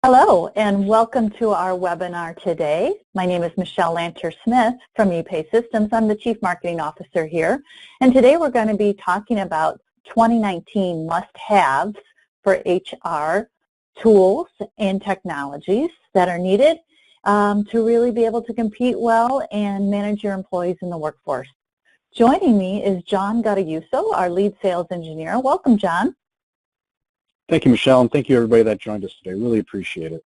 Hello and welcome to our webinar today. My name is Michelle Lanter-Smith from EPAY Systems. I'm the Chief Marketing Officer here. And today we're going to be talking about 2019 must-haves for HR tools and technologies that are needed to really be able to compete well and manage your employees in the workforce. Joining me is John Gaudayuso, our lead sales engineer. Welcome, John. Thank you, Michelle, and thank you everybody that joined us today. Really appreciate it.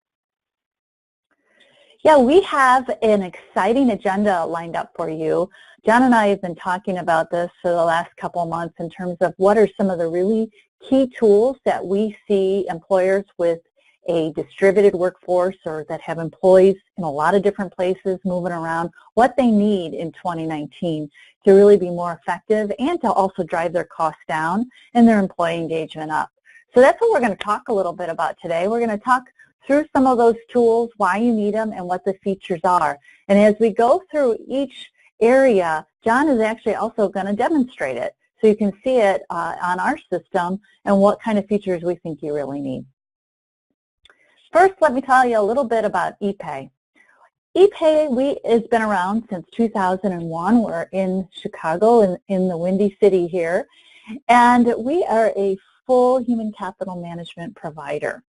Yeah, we have an exciting agenda lined up for you. John and I have been talking about this for the last couple of months in terms of what are some of the really key tools that we see employers with a distributed workforce or that have employees in a lot of different places moving around, what they need in 2019 to really be more effective and to also drive their costs down and their employee engagement up. So that's what we're going to talk a little bit about today. We're going to talk through some of those tools, why you need them, and what the features are. And as we go through each area, John is actually also going to demonstrate it so you can see it on our system and what kind of features we think you really need. First, let me tell you a little bit about EPAY. EPAY has been around since 2001. We're in Chicago, in the Windy City here, and we are a full human capital management provider.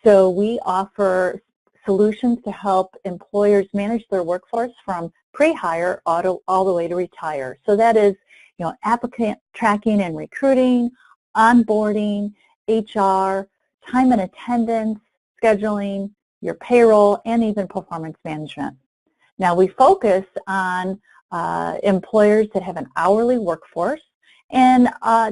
So we offer solutions to help employers manage their workforce from pre-hire all the way to retire. So that is, applicant tracking and recruiting, onboarding, HR, time and attendance, scheduling, your payroll, and even performance management. Now we focus on employers that have an hourly workforce and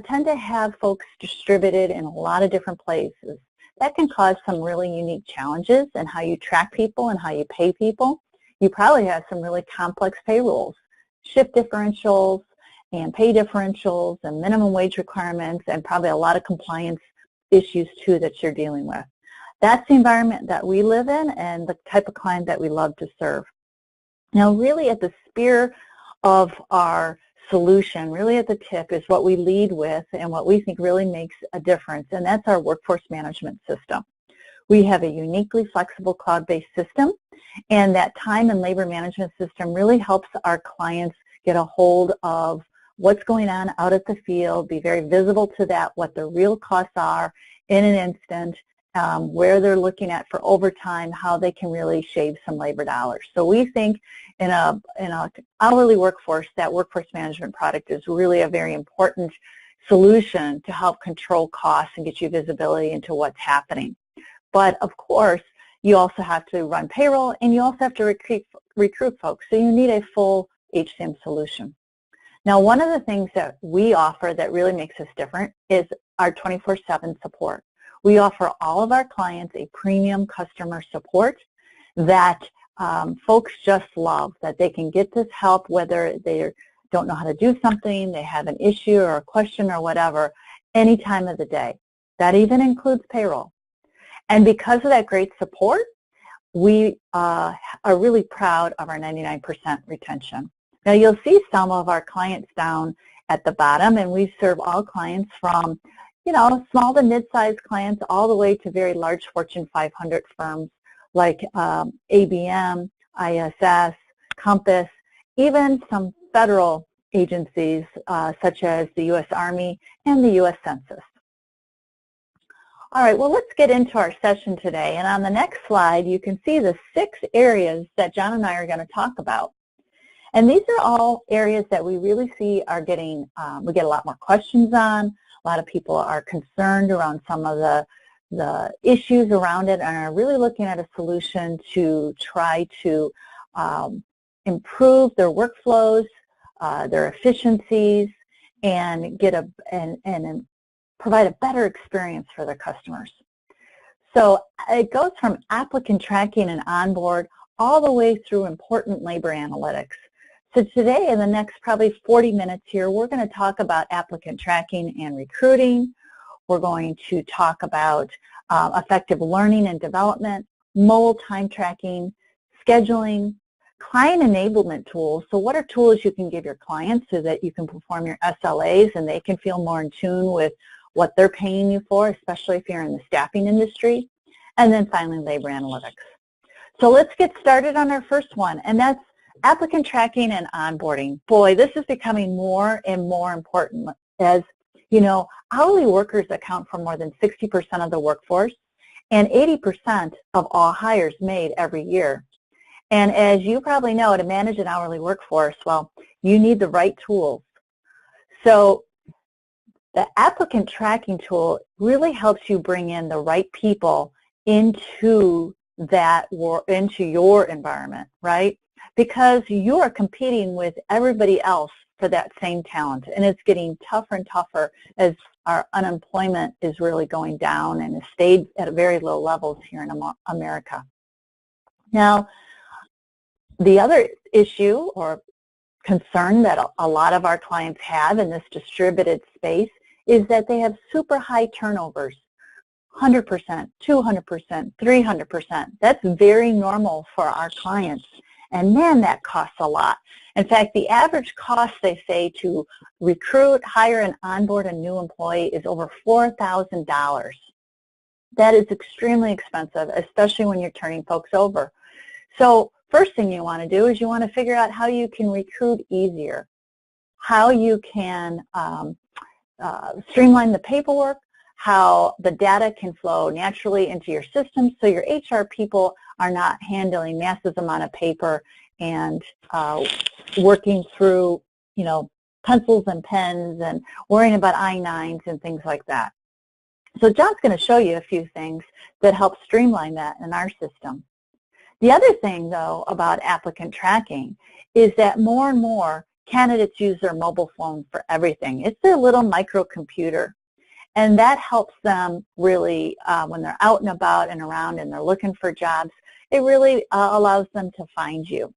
tend to have folks distributed in a lot of different places. That can cause some really unique challenges in how you track people and how you pay people. You probably have some really complex payrolls, shift differentials and pay differentials and minimum wage requirements and probably a lot of compliance issues too that you're dealing with. That's the environment that we live in and the type of client that we love to serve. Now really at the spear of our solution, really at the tip, is what we lead with and what we think really makes a difference, and that's our workforce management system. We have a uniquely flexible cloud-based system, and that time and labor management system really helps our clients get a hold of what's going on out at the field, be very visible to that, what the real costs are in an instant, where they're looking at for overtime, how they can really shave some labor dollars. So we think in a hourly workforce, that workforce management product is really a very important solution to help control costs and get you visibility into what's happening. But of course, you also have to run payroll and you also have to recruit folks. So you need a full HCM solution. Now, one of the things that we offer that really makes us different is our 24/7 support. We offer all of our clients a premium customer support that folks just love, that they can get this help whether they don't know how to do something, they have an issue or a question or whatever, any time of the day. That even includes payroll. And because of that great support, we are really proud of our 99% retention. Now you'll see some of our clients down at the bottom, and we serve all clients from small to mid-sized clients all the way to very large Fortune 500 firms like ABM, ISS, Compass, even some federal agencies such as the U.S. Army and the U.S. Census. All right, well, let's get into our session today. And on the next slide, you can see the 6 areas that John and I are going to talk about. And these are all areas that we really see are getting, we get a lot more questions on. A lot of people are concerned around some of the issues around it and are really looking at a solution to try to improve their workflows, their efficiencies, and get and provide a better experience for their customers. So it goes from applicant tracking and onboard all the way through important labor analytics. So today, in the next probably 40 minutes here, we're going to talk about applicant tracking and recruiting. We're going to talk about effective learning and development, mobile time tracking, scheduling, client enablement tools. So what are tools you can give your clients so that you can perform your SLAs and they can feel more in tune with what they're paying you for, especially if you're in the staffing industry. and then finally labor analytics. So let's get started on our first one, and that's applicant tracking and onboarding. Boy, this is becoming more and more important. As you know, hourly workers account for more than 60% of the workforce and 80% of all hires made every year. And as you probably know, to manage an hourly workforce, well, you need the right tools. So the applicant tracking tool really helps you bring in the right people into your environment, right? Because you are competing with everybody else for that same talent, and it's getting tougher and tougher as our unemployment is really going down and has stayed at very low levels here in America. Now, the other issue or concern that a lot of our clients have in this distributed space is that they have super high turnovers, 100%, 200%, 300%. That's very normal for our clients. And man, that costs a lot. In fact, the average cost, they say, to recruit, hire, and onboard a new employee is over $4,000. That is extremely expensive, especially when you're turning folks over. So first thing you want to do is you want to figure out how you can recruit easier, how you can streamline the paperwork, how the data can flow naturally into your system so your HR people are not handling massive amount of paper and working through, pencils and pens and worrying about I-9s and things like that. So John's going to show you a few things that help streamline that in our system. The other thing, though, about applicant tracking is that more and more candidates use their mobile phone for everything. It's their little microcomputer. And that helps them really, when they're out and about and around and they're looking for jobs, it really allows them to find you.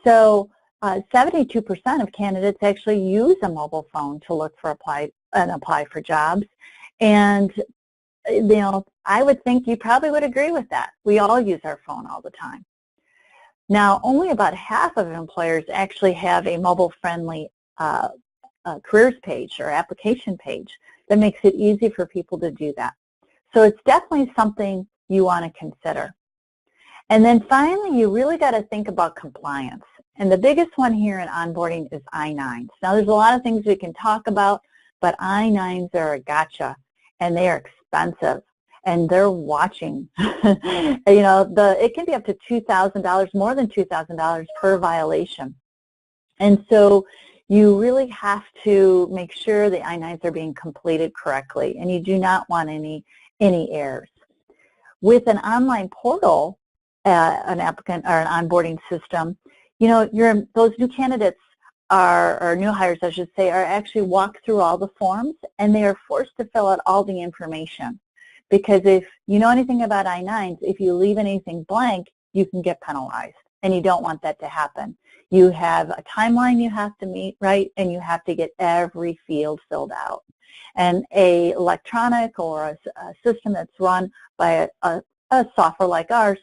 So 72% of candidates actually use a mobile phone to look for apply for jobs. And I would think you probably would agree with that. We all use our phone all the time. Now, only about half of employers actually have a mobile-friendly careers page or application page that makes it easy for people to do that. So it's definitely something you want to consider. And then finally, you really got to think about compliance. And the biggest one here in onboarding is I-9s. Now, there's a lot of things we can talk about, but I-9s are a gotcha, and they are expensive, and they're watching. It can be up to $2,000, more than $2,000 per violation. And so you really have to make sure the I-9s are being completed correctly, and you do not want any errors. With an online portal, an applicant or an onboarding system, those new candidates or new hires, I should say, are actually walked through all the forms, and they are forced to fill out all the information. Because if you know anything about I-9s, if you leave anything blank, you can get penalized, and you don't want that to happen. You have a timeline you have to meet, right, and you have to get every field filled out. And a electronic or a system that's run by a software like ours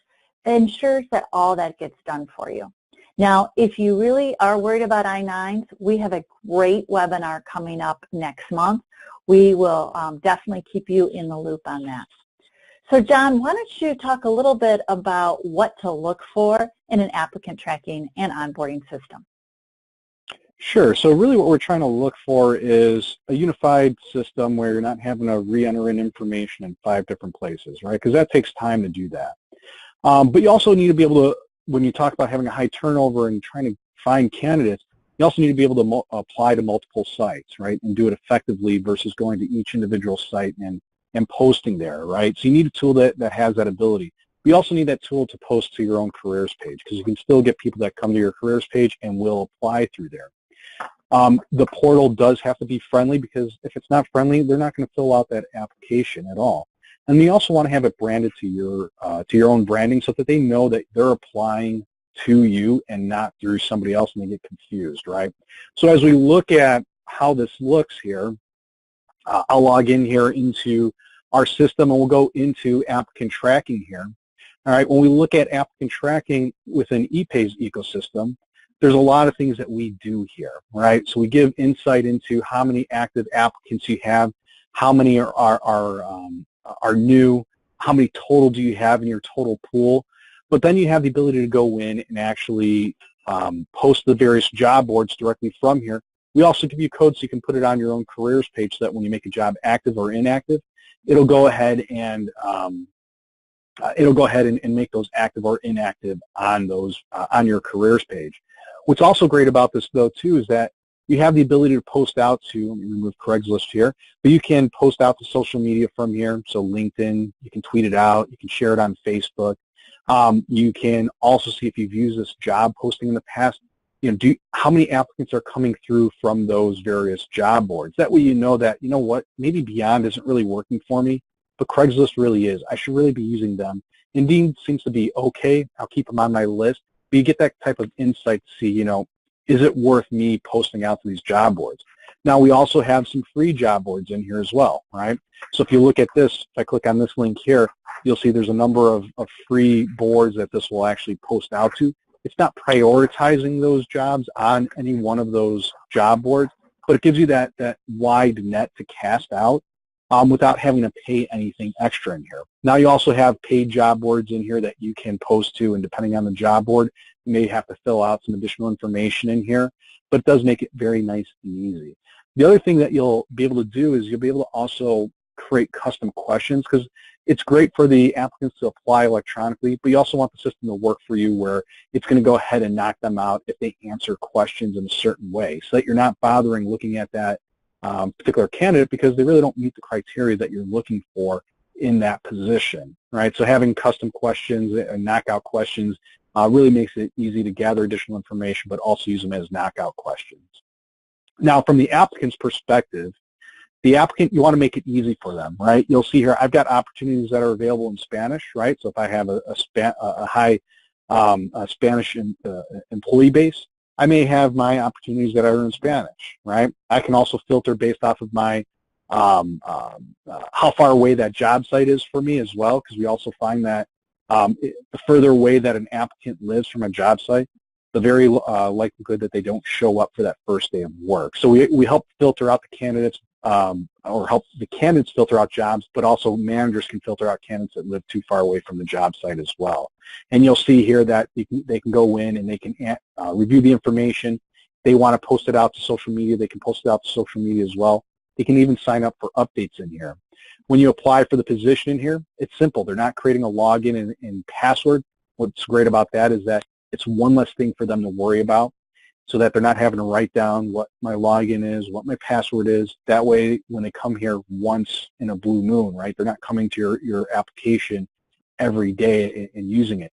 ensures that all that gets done for you. Now, if you really are worried about I-9s, we have a great webinar coming up next month. We will definitely keep you in the loop on that. So John, why don't you talk a little bit about what to look for in an applicant tracking and onboarding system? Sure. So really what we're trying to look for is a unified system where you're not having to re-enter in information in 5 different places, right? Because that takes time to do that. But you also need to be able to, when you talk about having a high turnover and trying to find candidates, you also need to be able to apply to multiple sites, right, and do it effectively versus going to each individual site and posting there, right? So you need a tool that has that ability. You also need that tool to post to your own careers page because you can still get people that come to your careers page and will apply through there. The portal does have to be friendly because if it's not friendly, they're not going to fill out that application at all. And you also want to have it branded to your own branding so that they know that they're applying to you and not through somebody else and they get confused, right? So as we look at how this looks here, I'll log in here into our system and we'll go into applicant tracking here. All right, when we look at applicant tracking within EPAY's ecosystem, there's a lot of things that we do here, right? So we give insight into how many active applicants you have, how many are new, how many total do you have in your total pool, but then you have the ability to go in and actually post the various job boards directly from here. We also give you codes so you can put it on your own careers page so that when you make a job active or inactive, it'll go ahead and make those active or inactive on those on your careers page. What's also great about this though too is that you have the ability to post out to, let me remove Craigslist here, but you can post out to social media from here. So LinkedIn, you can tweet it out, you can share it on Facebook. You can also see if you've used this job posting in the past, how many applicants are coming through from those various job boards. That way you know that, you know what, maybe Beyond isn't really working for me, but Craigslist really is. I should really be using them. Indeed seems to be okay. I'll keep them on my list. But you get that type of insight to see, is it worth me posting out to these job boards? Now, we also have some free job boards in here as well, right? So if you look at this, if I click on this link here, you'll see there's a number of free boards that this will actually post out to. It's not prioritizing those jobs on any one of those job boards, but it gives you that wide net to cast out without having to pay anything extra in here. Now you also have paid job boards in here that you can post to, and depending on the job board, you may have to fill out some additional information in here, but it does make it very nice and easy. The other thing that you'll be able to do is you'll be able to also create custom questions, because it's great for the applicants to apply electronically, but you also want the system to work for you where it's going to go ahead and knock them out if they answer questions in a certain way, so that you're not bothering looking at that particular candidate because they really don't meet the criteria that you're looking for in that position, right? So having custom questions and knockout questions really makes it easy to gather additional information, but also use them as knockout questions. Now, from the applicant's perspective, the applicant, you want to make it easy for them, right? You'll see here, I've got opportunities that are available in Spanish, right? So if I have a high Spanish employee base, I may have my opportunities that are in Spanish, right? I can also filter based off of my how far away that job site is for me as well, because we also find that the further away that an applicant lives from a job site, the very likelihood that they don't show up for that first day of work. So we help filter out the candidates, or help the candidates filter out jobs, but also managers can filter out candidates that live too far away from the job site as well. And you'll see here that they can go in and they can review the information. If they want to post it out to social media, they can post it out to social media as well. They can even sign up for updates in here. When you apply for the position in here, it's simple. They're not creating a login and password. What's great about that is that it's one less thing for them to worry about, so that they're not having to write down what my login is, what my password is. That way, when they come here once in a blue moon, right, they're not coming to your application every day and using it.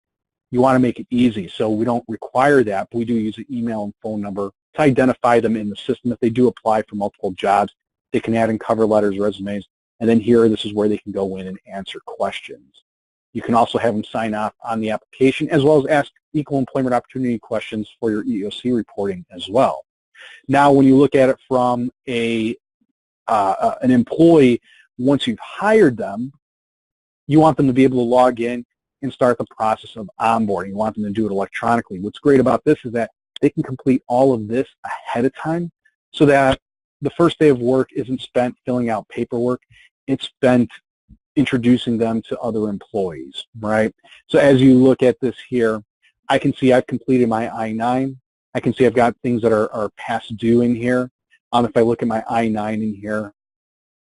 You want to make it easy, so we don't require that, but we do use an email and phone number to identify them in the system. If they do apply for multiple jobs, they can add in cover letters, resumes, and then here, this is where they can go in and answer questions. You can also have them sign off on the application, as well as ask equal employment opportunity questions for your EEOC reporting as well. Now, when you look at it from an employee, once you've hired them, you want them to be able to log in and start the process of onboarding. You want them to do it electronically. What's great about this is that they can complete all of this ahead of time, so that the first day of work isn't spent filling out paperwork. It's spent introducing them to other employees, right? So as you look at this here, I can see I've completed my I-9. I can see I've got things that are past due in here. If I look at my I-9 in here,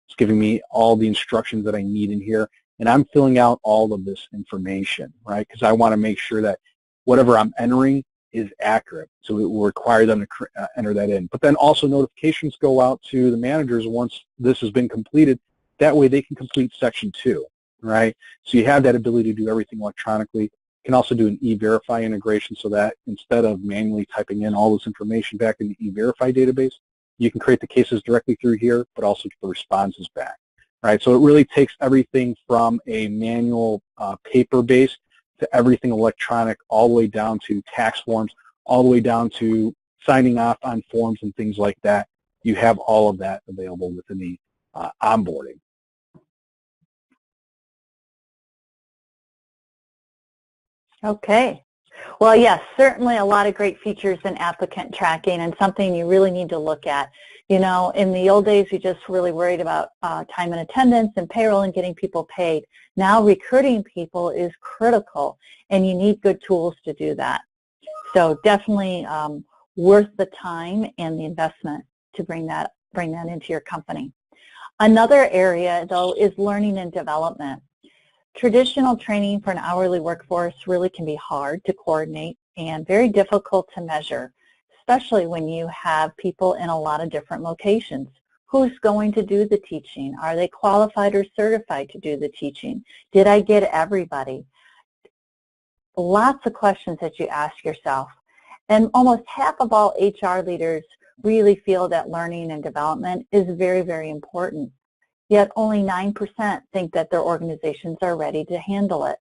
it's giving me all the instructions that I need in here, and I'm filling out all of this information, right? Because I want to make sure that whatever I'm entering is accurate. So it will require them to enter that in. But then also notifications go out to the managers once this has been completed. That way they can complete Section 2, right? So you have that ability to do everything electronically. You can also do an E-Verify integration, so that instead of manually typing in all this information back in the E-Verify database, you can create the cases directly through here, but also get the responses back, right? So it really takes everything from a manual paper-based to everything electronic, all the way down to tax forms, all the way down to signing off on forms and things like that. You have all of that available within the onboarding. Okay. Well, yes, certainly a lot of great features in applicant tracking, and something you really need to look at. You know, in the old days, we just really worried about time and attendance and payroll and getting people paid. Now recruiting people is critical, and you need good tools to do that. So definitely worth the time and the investment to bring that into your company. Another area, though, is learning and development. Traditional training for an hourly workforce really can be hard to coordinate and very difficult to measure, especially when you have people in a lot of different locations. Who's going to do the teaching? Are they qualified or certified to do the teaching? Did I get everybody? Lots of questions that you ask yourself. And almost half of all HR leaders really feel that learning and development is very, very important. Yet only 9% think that their organizations are ready to handle it.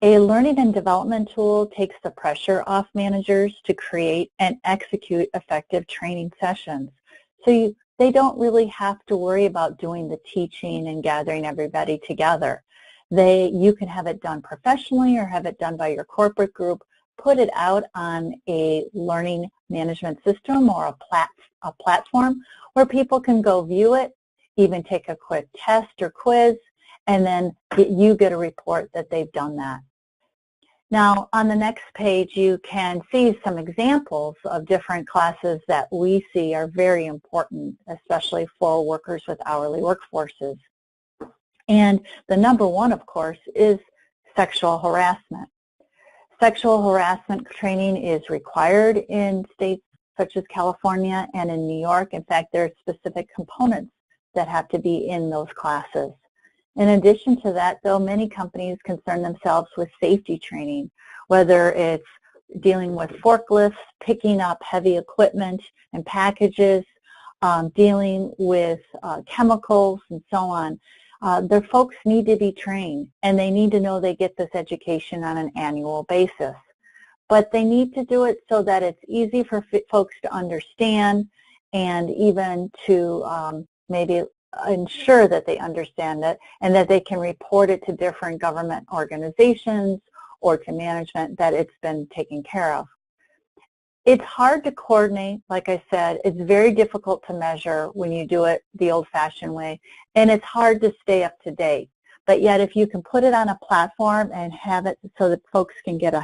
A learning and development tool takes the pressure off managers to create and execute effective training sessions. So they don't really have to worry about doing the teaching and gathering everybody together. You can have it done professionally or have it done by your corporate group. Put it out on a learning management system or a platform where people can go view it, even take a quick test or quiz, and then you get a report that they've done that. Now, on the next page, you can see some examples of different classes that we see are very important, especially for workers with hourly workforces. And the number one, of course, is sexual harassment. Sexual harassment training is required in states such as California and in New York. In fact, there are specific components that have to be in those classes. In addition to that, though, many companies concern themselves with safety training, whether it's dealing with forklifts, picking up heavy equipment and packages, dealing with chemicals and so on. Their folks need to be trained, and they need to know they get this education on an annual basis. But they need to do it so that it's easy for folks to understand and even to maybe ensure that they understand it and that they can report it to different government organizations or to management that it's been taken care of. It's hard to coordinate, like I said. It's very difficult to measure when you do it the old-fashioned way, and it's hard to stay up to date. But yet, if you can put it on a platform and have it so that folks can get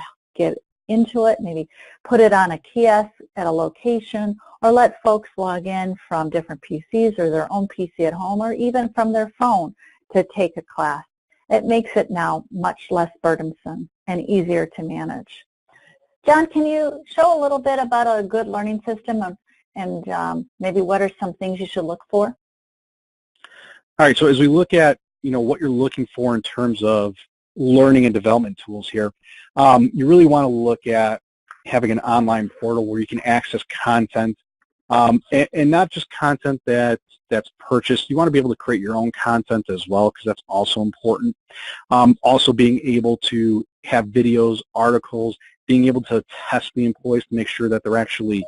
into it, maybe put it on a kiosk at a location, or let folks log in from different PCs or their own PC at home, or even from their phone to take a class. It makes it now much less burdensome and easier to manage. John, can you show a little bit about a good learning system and maybe what are some things you should look for? All right, so as we look at what you're looking for in terms of learning and development tools here, you really want to look at having an online portal where you can access content, and not just content that's purchased. You want to be able to create your own content as well, because that's also important. Also being able to have videos, articles, being able to test the employees to make sure that they're actually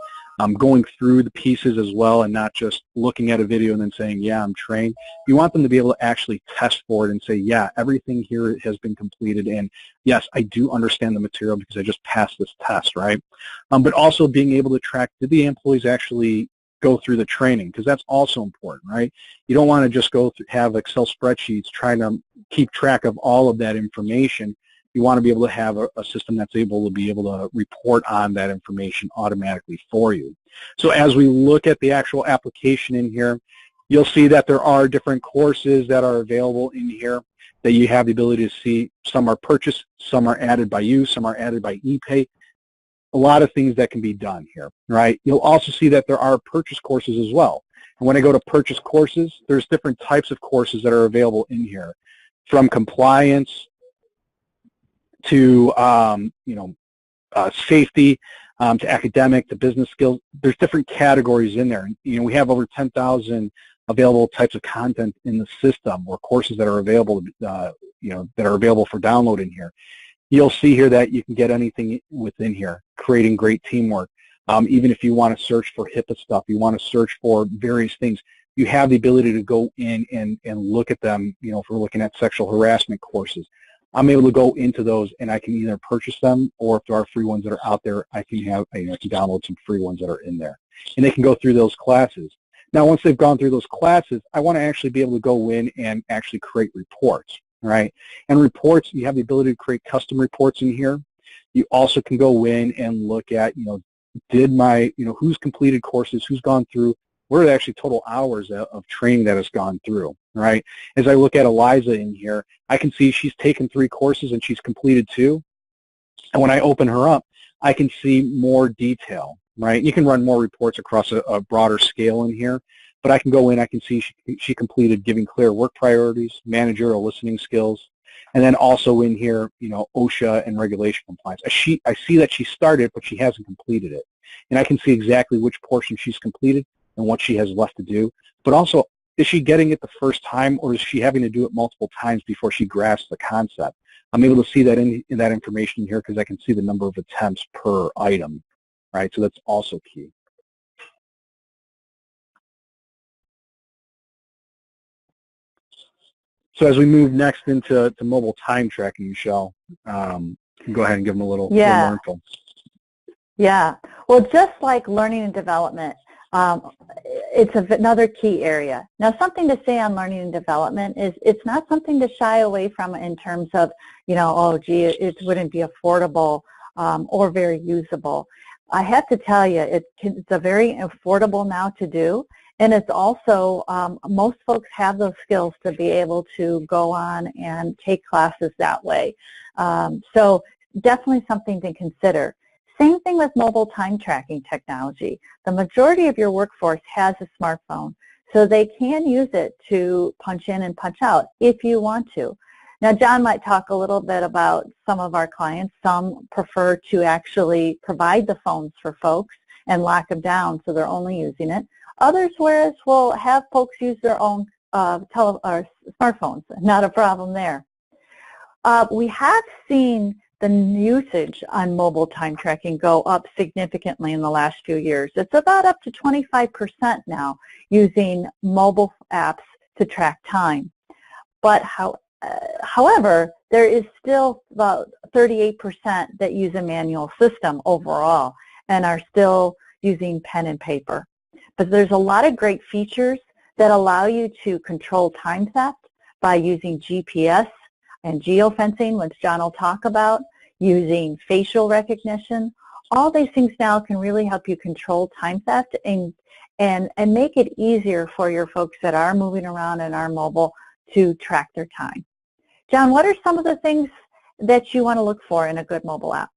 going through the pieces as well and not just looking at a video and then saying, yeah, I'm trained. You want them to be able to actually test for it and say, yeah, everything here has been completed, and yes, I do understand the material because I just passed this test, right? But also being able to track, did the employees actually go through the training? Because that's also important, right? You don't want to just go through, have Excel spreadsheets trying to keep track of all of that information. You want to be able to have a system that's able to report on that information automatically for you. So as we look at the actual application in here, you'll see that there are different courses that are available in here that you have the ability to see. Some are purchased, some are added by you, some are added by EPAY. A lot of things that can be done here, right? You'll also see that there are purchase courses as well. And when I go to purchase courses, there's different types of courses that are available in here, from compliance to safety, to academic, to business skills. There's different categories in there. We have over 10,000 available types of content in the system, or courses that are available, that are available for download in here. You'll see here that you can get anything within here, creating great teamwork. Even if you want to search for HIPAA stuff, you want to search for various things, you have the ability to go in and look at them. If we're looking at sexual harassment courses, I'm able to go into those and I can either purchase them, or if there are free ones that are out there, I can download some free ones that are in there. And they can go through those classes. Now, once they've gone through those classes, I want to actually be able to go in and actually create reports, right? And reports, you have the ability to create custom reports in here. You also can go in and look at, who's completed courses, who's gone through, what are the actually total hours of training that has gone through, right? As I look at Eliza in here, I can see she's taken 3 courses and she's completed 2. And when I open her up, I can see more detail, right? You can run more reports across a broader scale in here, but I can go in, I can see she completed giving clear work priorities, managerial listening skills, and then also in here, OSHA and regulation compliance. I see that she started, but she hasn't completed it. And I can see exactly which portion she's completed and what she has left to do. But also, is she getting it the first time, or is she having to do it multiple times before she grasps the concept? I'm able to see that in that information here because I can see the number of attempts per item, right? So that's also key. So as we move next into mobile time tracking, Michelle, go ahead and give them a little more info. Yeah. Well, just like learning and development, it's another key area. Now, something to say on learning and development is it's not something to shy away from in terms of, oh, gee, it wouldn't be affordable or very usable. I have to tell you, it's a very affordable now to do. And it's also, most folks have those skills to be able to go on and take classes that way. So definitely something to consider. Same thing with mobile time tracking technology. The majority of your workforce has a smartphone, so they can use it to punch in and punch out if you want to. Now, John might talk a little bit about some of our clients. Some prefer to actually provide the phones for folks and lock them down so they're only using it. Others, whereas, will have folks use their own smartphones. Not a problem there. We have seen the usage on mobile time tracking go up significantly in the last few years. It's about up to 25% now using mobile apps to track time. But however, there is still about 38% that use a manual system overall and are still using pen and paper. But there's a lot of great features that allow you to control time theft by using GPS and geofencing, which John will talk about, using facial recognition. All these things now can really help you control time theft and make it easier for your folks that are moving around and are mobile to track their time. John, what are some of the things that you want to look for in a good mobile app?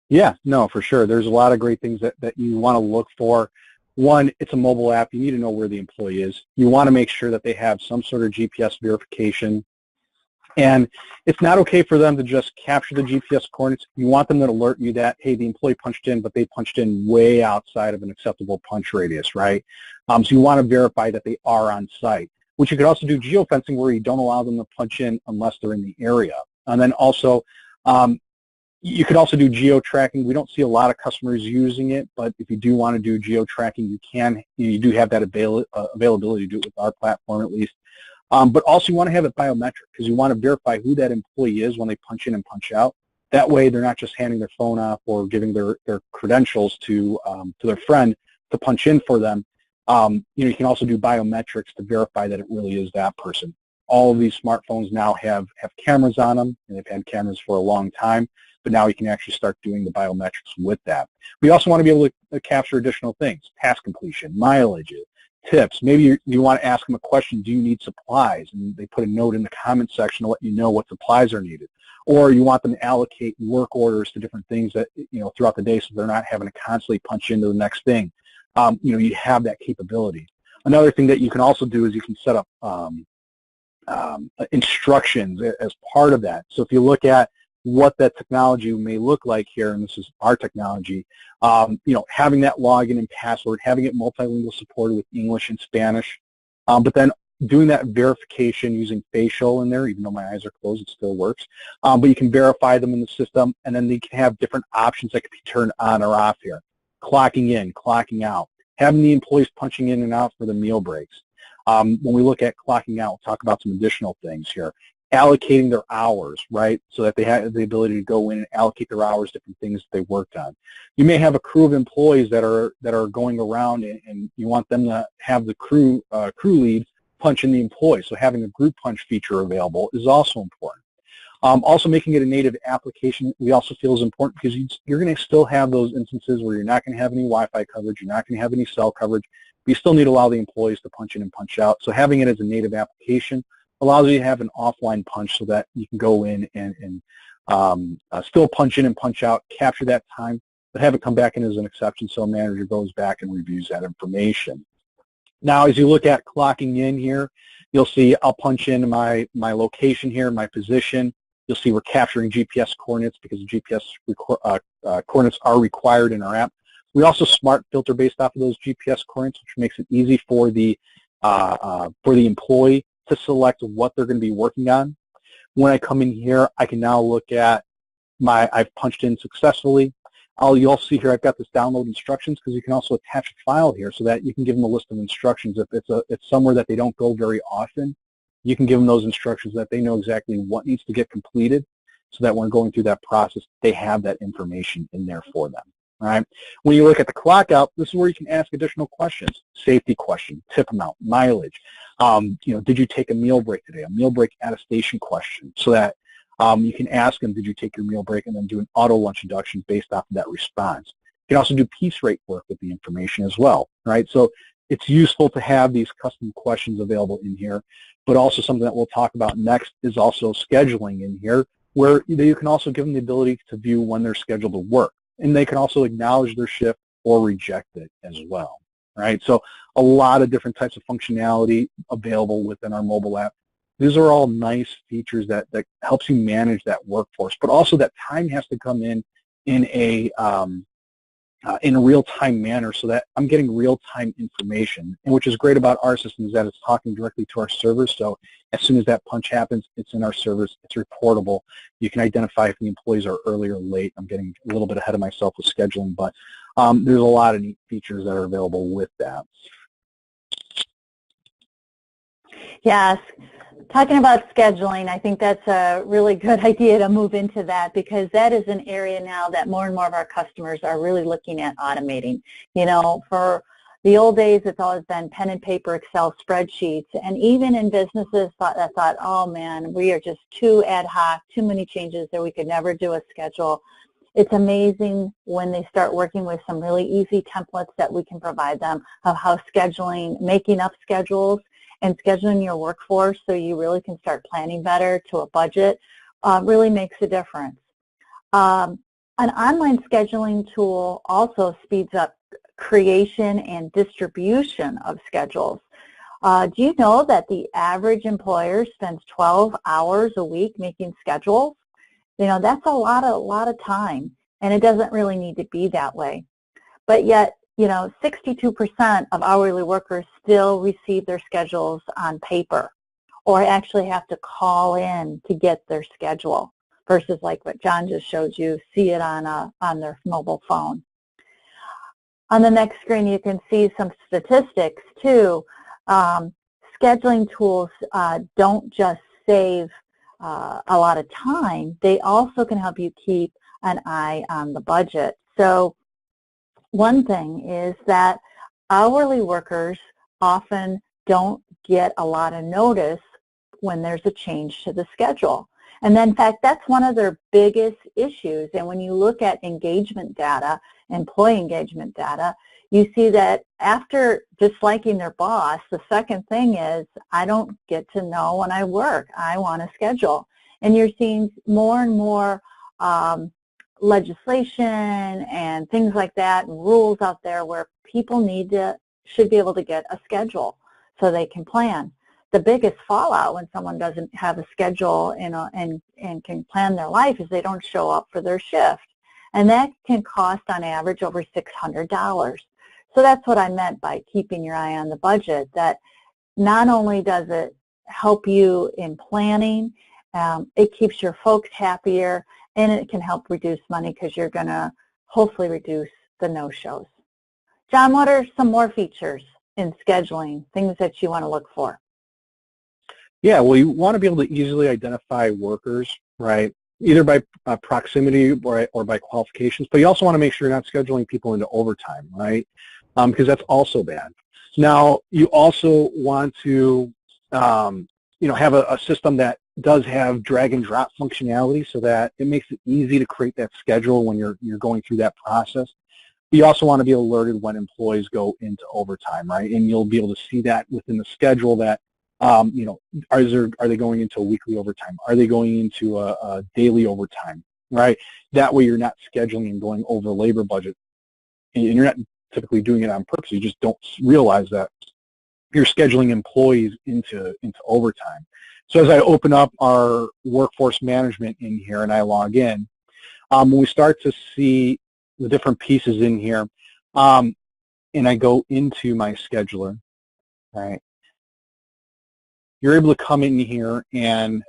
Yeah, no, for sure. There's a lot of great things that you want to look for. One, it's a mobile app. You need to know where the employee is. You want to make sure that they have some sort of GPS verification. And it's not okay for them to just capture the GPS coordinates. You want them to alert you that, hey, the employee punched in, but they punched in way outside of an acceptable punch radius, right? So you want to verify that they are on site, which you could also do geofencing where you don't allow them to punch in unless they're in the area. And then also, you could also do geo-tracking. We don't see a lot of customers using it, but if you do want to do geo-tracking, you do have that availability to do it with our platform at least. But also you want to have it biometric because you want to verify who that employee is when they punch in and punch out. That way they're not just handing their phone off or giving their credentials to their friend to punch in for them. You can also do biometrics to verify that it really is that person. All of these smartphones now have cameras on them, and they've had cameras for a long time, but now you can actually start doing the biometrics with that. We also want to be able to capture additional things, task completion, mileage, tips. Maybe you want to ask them a question, do you need supplies? And they put a note in the comment section to let you know what supplies are needed. Or you want them to allocate work orders to different things that, throughout the day so they're not having to constantly punch into the next thing. You have that capability. Another thing that you can also do is you can set up instructions as part of that. So if you look at what that technology may look like here, and this is our technology, having that login and password, having it multilingual supported with English and Spanish, but then doing that verification using facial in there, even though my eyes are closed, it still works. But you can verify them in the system, and then you can have different options that can be turned on or off here. Clocking in, clocking out, having the employees punching in and out for the meal breaks. When we look at clocking out, we'll talk about some additional things here. allocating their hours, right, so that they have the ability to go in and allocate their hours to different things that they worked on. You may have a crew of employees that are going around, and you want them to have the crew lead punch in the employee. So having a group punch feature available is also important. Also making it a native application we also feel is important, because you're going to still have those instances where you're not going to have any Wi-Fi coverage, you're not going to have any cell coverage, but you still need to allow the employees to punch in and punch out. So having it as a native application allows you to have an offline punch so that you can go in and still punch in and punch out, capture that time, but have it come back in as an exception so a manager goes back and reviews that information. Now, as you look at clocking in here, you'll see I'll punch in my location here, my position. You'll see we're capturing GPS coordinates because the GPS coordinates are required in our app. We also smart filter based off of those GPS coordinates, which makes it easy for the employee to select what they're going to be working on. When I come in here, I can now look at I've punched in successfully. You'll see here I've got this download instructions, because you can also attach a file here so that you can give them a list of instructions. If it's somewhere that they don't go very often, you can give them those instructions that they know exactly what needs to get completed, so that when going through that process, they have that information in there for them. All right. When you look at the clock out, this is where you can ask additional questions: safety question, tip amount, mileage. Did you take a meal break today? A meal break attestation question, so that you can ask them, did you take your meal break, and then do an auto lunch induction based off of that response. You can also do piece rate work with the information as well, right? So it's useful to have these custom questions available in here, but also something that we'll talk about next is also scheduling in here, where you can also give them the ability to view when they're scheduled to work, and they can also acknowledge their shift or reject it as well, right? So a lot of different types of functionality available within our mobile app. These are all nice features that helps you manage that workforce, but also that time has to come in a real-time manner, so that I'm getting real-time information. And which is great about our system is that it's talking directly to our servers. So as soon as that punch happens, it's in our servers. It's reportable. You can identify if the employees are early or late. I'm getting a little bit ahead of myself with scheduling, but there's a lot of neat features that are available with that. Yes. Talking about scheduling, I think that's a really good idea to move into that, because that is an area now that more and more of our customers are really looking at automating. For the old days, it's always been pen and paper, Excel spreadsheets, and even in businesses that thought, oh man, we are just too ad hoc, too many changes that we could never do a schedule. It's amazing when they start working with some really easy templates that we can provide them of how scheduling, making up schedules, and scheduling your workforce so you really can start planning better to a budget really makes a difference. An online scheduling tool also speeds up creation and distribution of schedules. Do you know that the average employer spends 12 hours a week making schedules? That's a lot of time, and it doesn't really need to be that way. But yet, 62% of hourly workers still receive their schedules on paper, or actually have to call in to get their schedule, versus like what John just showed you, see it on their mobile phone. On the next screen, you can see some statistics too. Scheduling tools don't just save a lot of time, they also can help you keep an eye on the budget. So one thing is that hourly workers often don't get a lot of notice when there's a change to the schedule. And then, in fact, that's one of their biggest issues. And when you look at engagement data, employee engagement data, you see that after disliking their boss, the second thing is, I don't get to know when I work. I want a schedule. And you're seeing more and more legislation and things like that, and rules out there where people should be able to get a schedule so they can plan. The biggest fallout when someone doesn't have a schedule and can plan their life is they don't show up for their shift. And that can cost on average over $600. So that's what I meant by keeping your eye on the budget, that not only does it help you in planning, it keeps your folks happier, and it can help reduce money because you're going to hopefully reduce the no-shows. John, what are some more features in scheduling, things that you want to look for? Yeah, well, you want to be able to easily identify workers, right? Either by proximity or by qualifications, but you also want to make sure you're not scheduling people into overtime, right? Because that's also bad. Now, you also want to, have a system that does have drag and drop functionality so that it makes it easy to create that schedule when you're going through that process. You also want to be alerted when employees go into overtime, right? And you'll be able to see that within the schedule that, are they going into a weekly overtime? Are they going into a daily overtime, right? That way you're not scheduling and going over labor budget. And you're not typically doing it on purpose. You just don't realize that you're scheduling employees into overtime. So as I open up our workforce management in here and I log in, when we start to see the different pieces in here, and I go into my scheduler, right, you're able to come in here and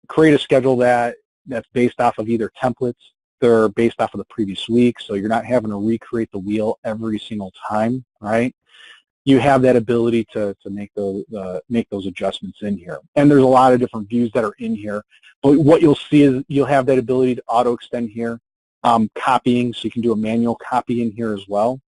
create a schedule that's based off of either templates, they're based off of the previous week, so you're not having to recreate the wheel every single time, right? You have that ability to make those adjustments in here. And there's a lot of different views that are in here. But what you'll see is you'll have that ability to auto extend here, copying, so you can do a manual copy in here as well.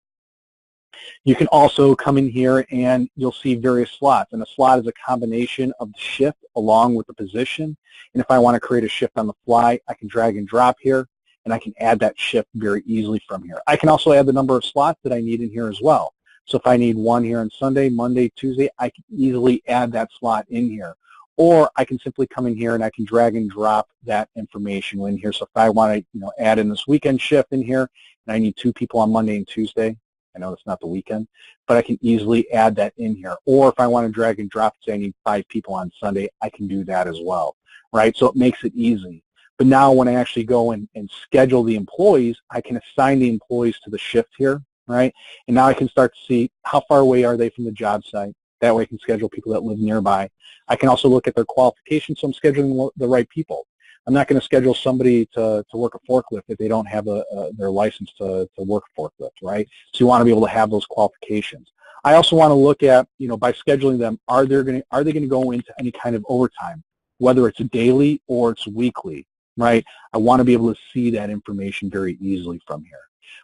You can also come in here and you'll see various slots. And a slot is a combination of the shift along with the position. And if I want to create a shift on the fly, I can drag and drop here and I can add that shift very easily from here. I can also add the number of slots that I need in here as well. So if I need one here on Sunday, Monday, Tuesday, I can easily add that slot in here. Or I can simply come in here and I can drag and drop that information in here. So if I want to add in this weekend shift in here and I need 2 people on Monday and Tuesday, I know it's not the weekend, but I can easily add that in here. Or if I want to drag and drop, say I need 5 people on Sunday, I can do that as well, right? So it makes it easy. But now when I actually go and schedule the employees, I can assign the employees to the shift here, right? And now I can start to see how far away are they from the job site. That way I can schedule people that live nearby. I can also look at their qualifications, so I'm scheduling the right people. I'm not going to schedule somebody to work a forklift if they don't have their license to work a forklift, right? So you want to be able to have those qualifications. I also want to look at, by scheduling them, are they going to go into any kind of overtime, whether it's daily or it's weekly, right? I want to be able to see that information very easily from here.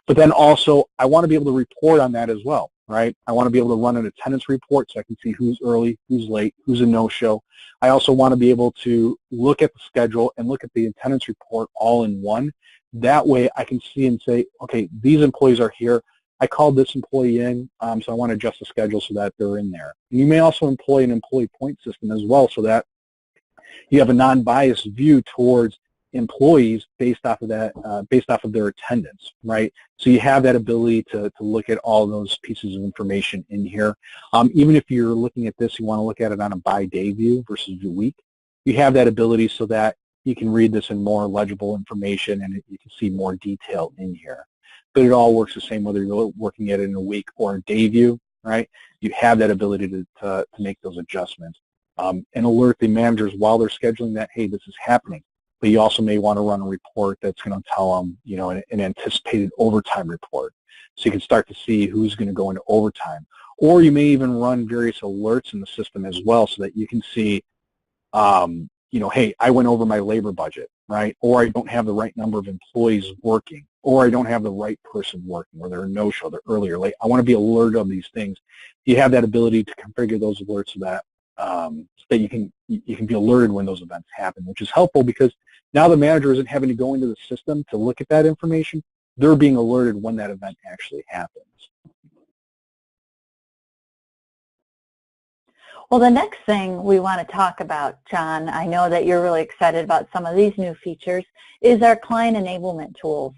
But then also, I want to be able to report on that as well, right? I want to be able to run an attendance report so I can see who's early, who's late, who's a no-show. I also want to be able to look at the schedule and look at the attendance report all in one. That way I can see and say, okay, these employees are here. I called this employee in, so I want to adjust the schedule so that they're in there. And you may also employ an employee point system as well so that you have a non-biased view towards employees based off of that, based off of their attendance, right? So you have that ability to look at all those pieces of information in here. Even if you're looking at this, you want to look at it on a by-day view versus a week. You have that ability so that you can read this in more legible information and you can see more detail in here. But it all works the same whether you're working at it in a week or a day view, right? You have that ability to make those adjustments and alert the managers while they're scheduling that, hey, this is happening. But you also may want to run a report that's going to tell them, an anticipated overtime report. So you can start to see who's going to go into overtime. Or you may even run various alerts in the system as well so that you can see, hey, I went over my labor budget, right? Or I don't have the right number of employees working, or I don't have the right person working, or they're a no-show, they're early or late. I want to be alerted of these things. You have that ability to configure those alerts so that you can be alerted when those events happen, which is helpful because now the manager isn't having to go into the system to look at that information. They're being alerted when that event actually happens. Well, the next thing we want to talk about, John, I know that you're really excited about some of these new features, is our client enablement tools,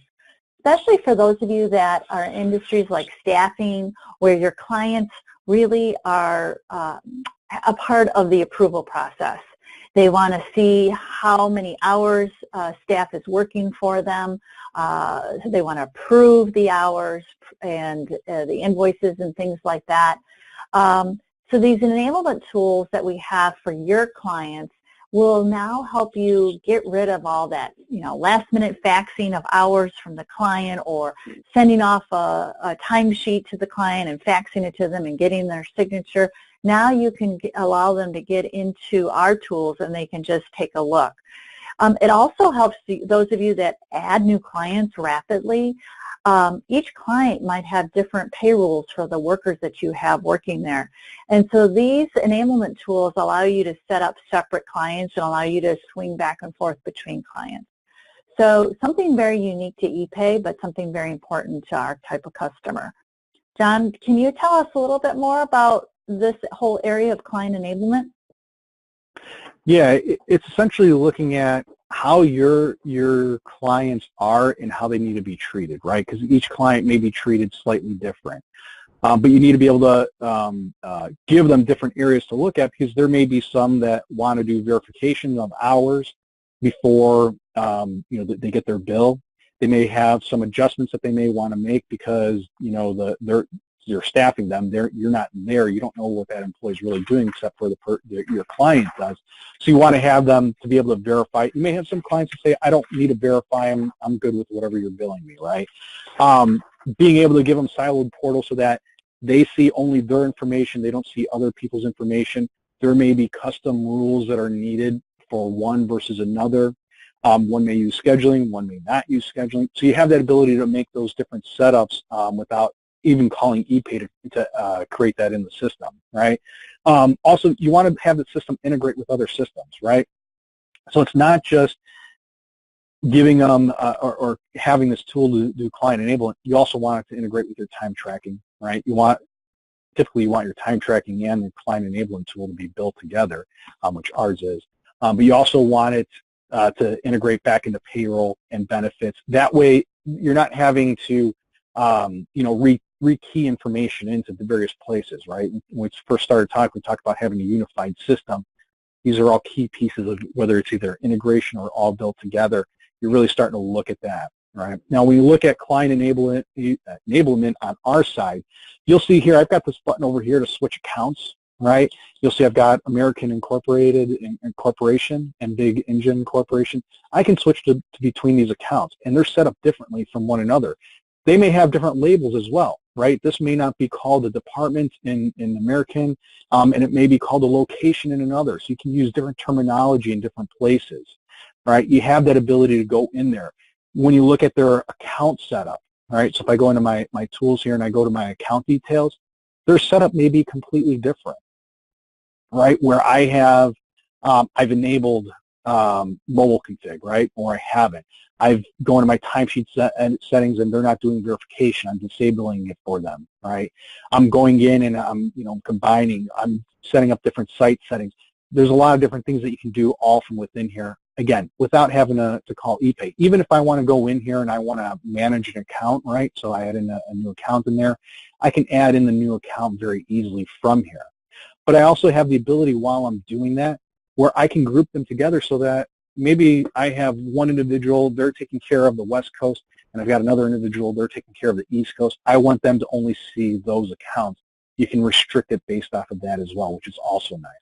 especially for those of you that are in industries like staffing where your clients really are a part of the approval process. They want to see how many hours staff is working for them. They want to approve the hours and the invoices and things like that. So these enablement tools that we have for your clients will now help you get rid of all that, last-minute faxing of hours from the client or sending off a timesheet to the client and faxing it to them and getting their signature. Now you can allow them to get into our tools and they can just take a look. It also helps those of you that add new clients rapidly. Each client might have different payrolls for the workers that you have working there. And so these enablement tools allow you to set up separate clients and allow you to swing back and forth between clients. So something very unique to EPAY, but something very important to our type of customer. John, can you tell us a little bit more about this whole area of client enablement? Yeah, it's essentially looking at how your clients are and how they need to be treated, right? Because each client may be treated slightly different. But you need to be able to give them different areas to look at, because there may be some that want to do verification of hours before they get their bill. They may have some adjustments that they may want to make because you're staffing them. You're not there. You don't know what that employee is really doing except for your client does. So you want to have them to be able to verify. You may have some clients who say, I don't need to verify them. I'm good with whatever you're billing me, right? Being able to give them siloed portals so that they see only their information. They don't see other people's information. There may be custom rules that are needed for one versus another. One may use scheduling, one may not use scheduling. So you have that ability to make those different setups without even calling EPAY to create that in the system, right? Also, you want to have the system integrate with other systems, right? So it's not just giving them or having this tool to do client enablement. You also want it to integrate with your time tracking, right? Typically you want your time tracking and your client enablement tool to be built together, which ours is. But you also want it to integrate back into payroll and benefits. That way, you're not having to, rekey information into the various places, right? When we first started talking, we talked about having a unified system. These are all key pieces of whether it's either integration or all built together. You're really starting to look at that, right? Now, when you look at client enablement on our side, you'll see here, I've got this button over here to switch accounts, right? You'll see I've got American Incorporated and Corporation and Big Engine Corporation. I can switch to between these accounts, and they're set up differently from one another. They may have different labels as well, right? This may not be called a department in American, and it may be called a location in another. So you can use different terminology in different places, right? You have that ability to go in there. When you look at their account setup, right? So if I go into my tools here and I go to my account details, their setup may be completely different, right? Where I have, I've enabled mobile config, right? Or I haven't. I've gone to my timesheet settings and they're not doing verification. I'm disabling it for them, right? I'm going in and I'm, combining. I'm setting up different site settings. There's a lot of different things that you can do all from within here. Again, without having to call EPAY. Even if I want to go in here and I want to manage an account, right? So I add in a new account in there. I can add in the new account very easily from here. But I also have the ability while I'm doing that where I can group them together so that maybe I have one individual, they're taking care of the West Coast, and I've got another individual, they're taking care of the East Coast. I want them to only see those accounts. You can restrict it based off of that as well, which is also nice.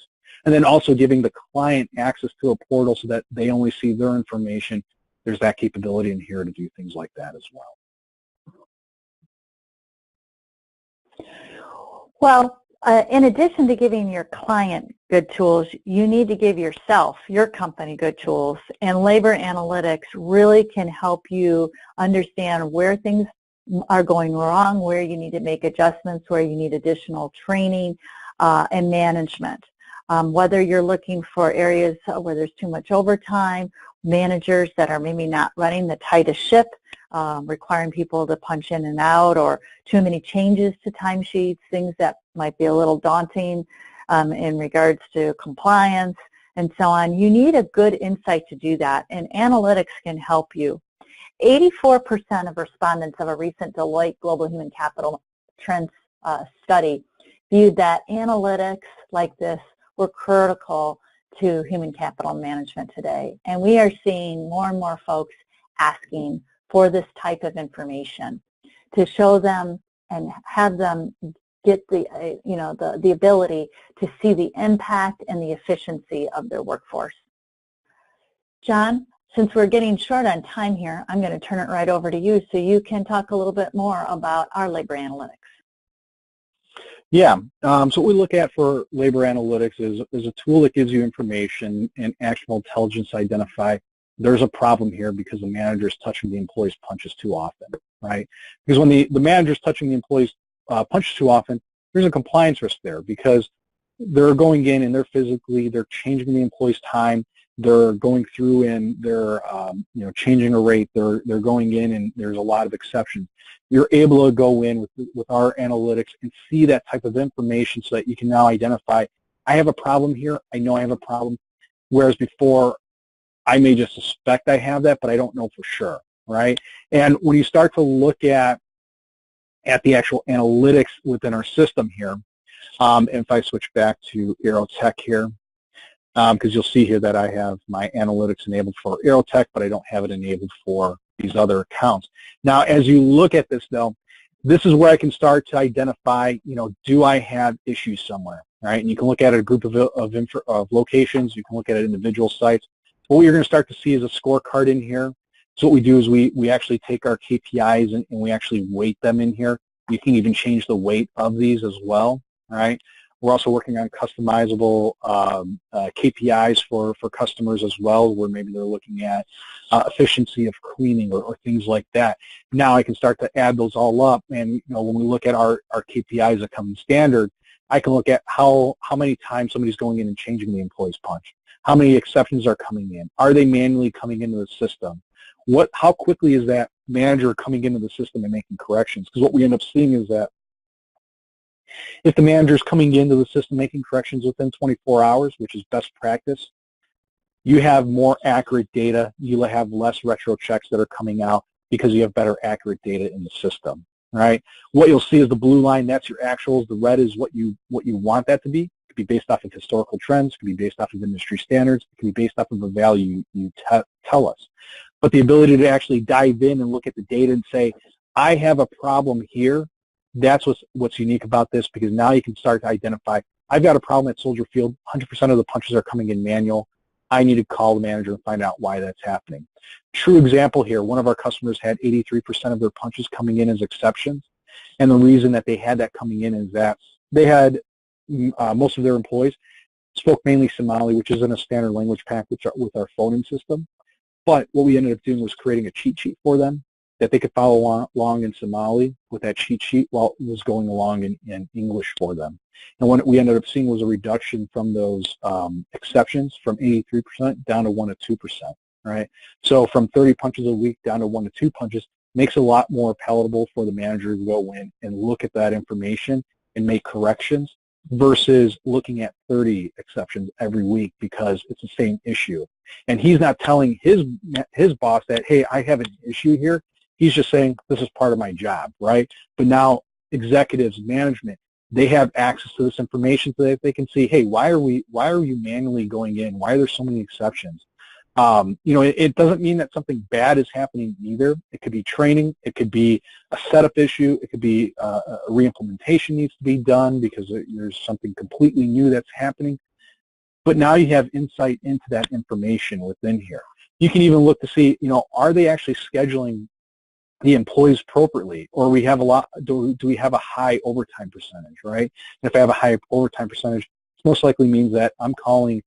And then also giving the client access to a portal so that they only see their information. There's that capability in here to do things like that as well. Well, in addition to giving your client good tools, you need to give yourself, your company, good tools. And labor analytics really can help you understand where things are going wrong, where you need to make adjustments, where you need additional training and management. Whether you're looking for areas where there's too much overtime, managers that are maybe not running the tightest ship, requiring people to punch in and out, or too many changes to timesheets, things that might be a little daunting in regards to compliance and so on. You need a good insight to do that, and analytics can help you. 84% of respondents of a recent Deloitte Global Human Capital Trends study viewed that analytics like this were critical to human capital management today. And we are seeing more and more folks asking for this type of information to show them and have them get the ability to see the impact and the efficiency of their workforce. John, since we're getting short on time here, I'm going to turn it right over to you so you can talk a little bit more about our labor analytics. Yeah, so what we look at for labor analytics is a tool that gives you information and actionable intelligence to identify there's a problem here because the manager is touching the employee's punches too often, right? Because when the manager is touching the employee's punches too often, there's a compliance risk there because they're going in and they're changing the employee's time, they're going through and they're changing a rate, they're going in and there's a lot of exceptions. You're able to go in with our analytics and see that type of information so that you can now identify, I have a problem here, I know I have a problem, whereas before I may just suspect I have that, but I don't know for sure, right? And when you start to look at the actual analytics within our system here, and if I switch back to Aerotech here, because you'll see here that I have my analytics enabled for Aerotech, but I don't have it enabled for these other accounts. Now, as you look at this, though, this is where I can start to identify, do I have issues somewhere, right? And you can look at a group of locations. You can look at it individual sites. What you're going to start to see is a scorecard in here. So what we do is we actually take our KPIs and we actually weight them in here. You can even change the weight of these as well, right? We're also working on customizable KPIs for customers as well, where maybe they're looking at efficiency of cleaning or things like that. Now I can start to add those all up, and when we look at our KPIs that come in standard, I can look at how many times somebody's going in and changing the employee's punch, how many exceptions are coming in, are they manually coming into the system, how quickly is that manager coming into the system and making corrections, because what we end up seeing is that if the manager is coming into the system making corrections within 24 hours, which is best practice, you have more accurate data. You have less retro checks that are coming out because you have better accurate data in the system, right? What you'll see is the blue line, that's your actuals. The red is what you want that to be. It could be based off of historical trends. It could be based off of industry standards. It could be based off of the value you tell us. But the ability to actually dive in and look at the data and say, I have a problem here, that's what's unique about this, because now you can start to identify, I've got a problem at Soldier Field, 100% of the punches are coming in manual. I need to call the manager and find out why that's happening. True example here, one of our customers had 83% of their punches coming in as exceptions, and the reason that they had that coming in is that they had most of their employees spoke mainly Somali, which isn't a standard language package with our phoning system. But what we ended up doing was creating a cheat sheet for them that they could follow along in Somali with that cheat sheet while it was going along in English for them. And what we ended up seeing was a reduction from those exceptions from 83% down to 1 to 2%, right? So from 30 punches a week down to 1 to 2 punches makes it a lot more palatable for the manager to go in and look at that information and make corrections versus looking at 30 exceptions every week because it's the same issue. And he's not telling his boss that, hey, I have an issue here. He's just saying, this is part of my job, right? But now executives, management, they have access to this information so that they can see, hey, why are you manually going in? Why are there so many exceptions? It doesn't mean that something bad is happening either. It could be training. It could be a setup issue. It could be a reimplementation needs to be done because there's something completely new that's happening. But now you have insight into that information within here. You can even look to see, are they actually scheduling the employees appropriately, or do we have a high overtime percentage, right? And if I have a high overtime percentage, it most likely means that I'm calling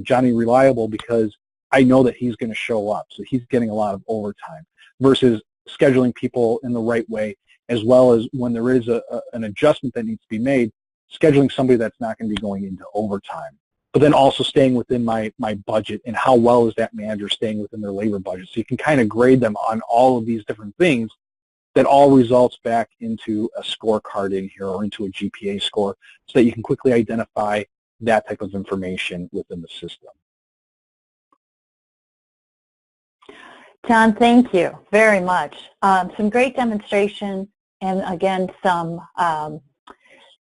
Johnny Reliable because I know that he's going to show up, so he's getting a lot of overtime, versus scheduling people in the right way, as well as when there is an adjustment that needs to be made, scheduling somebody that's not going to be going into overtime. But then also staying within my budget, and how well is that manager staying within their labor budget. So you can kind of grade them on all of these different things that all results back into a scorecard in here or into a GPA score so that you can quickly identify that type of information within the system. John, thank you very much. Some great demonstration, and again, some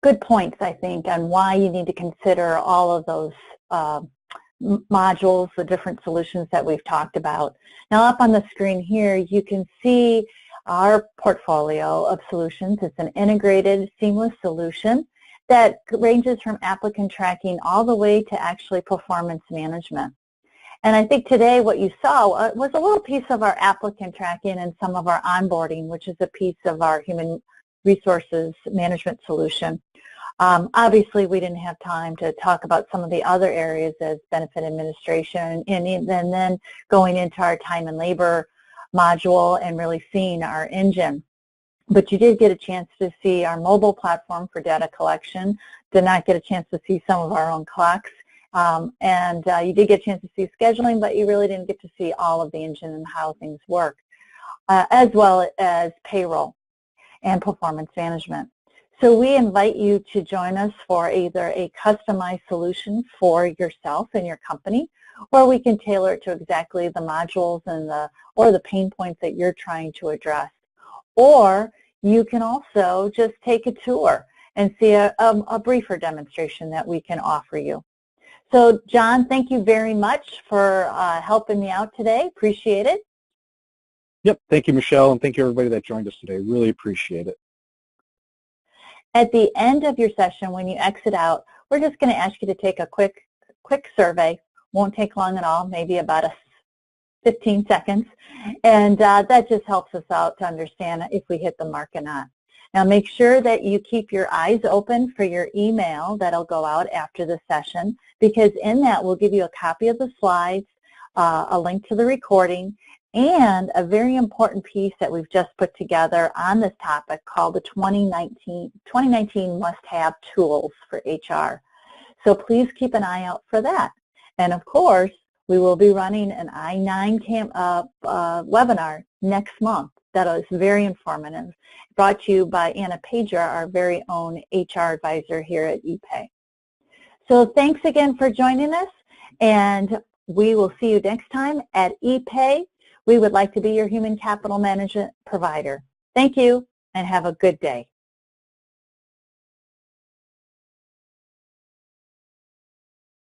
good points, I think, on why you need to consider all of those modules, the different solutions that we've talked about. Now, up on the screen here, you can see our portfolio of solutions. It's an integrated, seamless solution that ranges from applicant tracking all the way to actually performance management. And I think today what you saw was a little piece of our applicant tracking and some of our onboarding, which is a piece of our human resources management solution. Obviously, we didn't have time to talk about some of the other areas as benefit administration and then going into our time and labor module and really seeing our engine. But you did get a chance to see our mobile platform for data collection, did not get a chance to see some of our own clocks, and you did get a chance to see scheduling, but you really didn't get to see all of the engine and how things work, as well as payroll and performance management. So we invite you to join us for either a customized solution for yourself and your company, or we can tailor it to exactly the modules and or the pain points that you're trying to address. Or you can also just take a tour and see a briefer demonstration that we can offer you. So John, thank you very much for helping me out today. Appreciate it. Yep, thank you, Michelle, and thank you everybody that joined us today. Really appreciate it. At the end of your session, when you exit out, we're just going to ask you to take a quick survey. Won't take long at all, maybe about 15 seconds, and that just helps us out to understand if we hit the mark or not. Now make sure that you keep your eyes open for your email that'll go out after the session, because in that we'll give you a copy of the slides, a link to the recording, and a very important piece that we've just put together on this topic called the 2019 must-have tools for HR. So please keep an eye out for that. And of course, we will be running an I-9 webinar next month that is very informative, brought to you by Anna Pager, our very own HR advisor here at EPAY. So thanks again for joining us, and we will see you next time at EPAY. We would like to be your human capital management provider. Thank you, and have a good day.